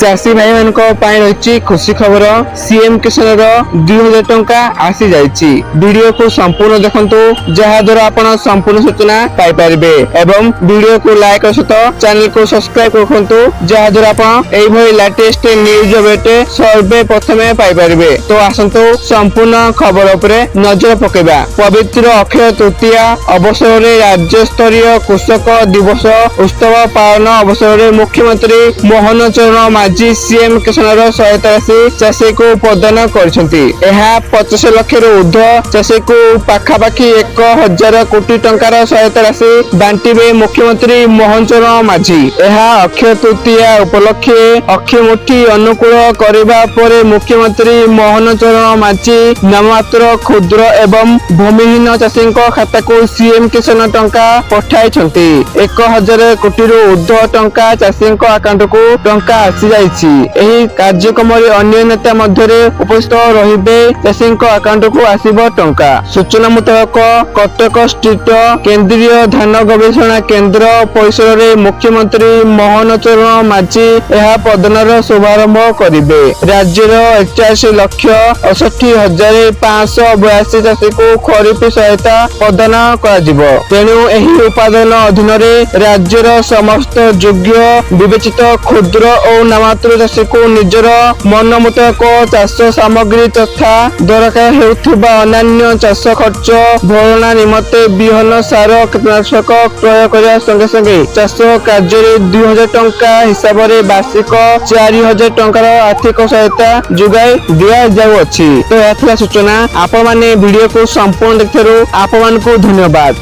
चाषी भाई मान रही खुशी खबर सीएम किसान 2000 टंका आसी जाइछि। वीडियो को संपूर्ण देखंतु जहा द्वारा आपण संपूर्ण सूचना पाई परिबे एवं वीडियो को लाइक और चैनल को सब्सक्राइब रखंतु जहा द्वारा आपण एई भई लेटेस्ट न्यूज अपडेट सर्वे प्रथमे पाई परिबे। तो आसंतु संपूर्ण खबर उपरे नजर पकेबा। पवित्र अक्षय तृतीया अवसर रे राज्य स्तरीय कृषक दिवस उत्सव पालन अवसर रे मुख्यमंत्री मोहन चरण माझी सीएम किसान सहायता राशि चाषी को प्रदान करछंती। 50 लाख ऊर्ध्व चाषी को पाखापाखि 1000 कोटी टंकार सहायता राशि बांटिबे मुख्यमंत्री मोहन चरण माझी। अक्षय तृतीया उपलक्षे अक्षिमुठी अनुकूल करबा परे मुख्यमंत्री मोहन चरण माझी नाममात्र क्षुद्र एवं भूमिहीन चाषी खाता को सीएम किसान टंका पठाइछंती। 1000 कोटी ऊर्ध्व टंका चाषी अकाउंट को टंका आसी जाइछि। एही कार्यक्रम रे अन्य नेता मध्य उपस्थित रहिबे चाषी अकाउंट को आसीबो टंका। सूचना मुताबक कटक स्थित केंद्रीय धान गवेषणा केंद्र परिसर रे मुख्यमंत्री मोहन चरण माझी यह प्रदान शुभारंभ करिबे। राज्यर 81,68,582 चाषी को खरीफ सहायता प्रदान कराजिबो। तेणु एही उत्पादन अधीन रे राज्यर समस्त योग्य विवेचित क्षुद्र और नामात्र चाषी को निजर मन मुताबक चाष सामग्री तथा दरकार हेउथिबा अन्य चाष खर्च भरणा निमते बिहन सार कीटनाशक क्रय करने संगे संगे चाष कार्य 2000 टंका हिसाब से वार्षिक 4000 टंकार आर्थिक सहायता जोगाई दिया जाउछि। तो यह सूचना आपण माने वीडियो को संपूर्ण देखिरु आपण मानकु धन्यवाद।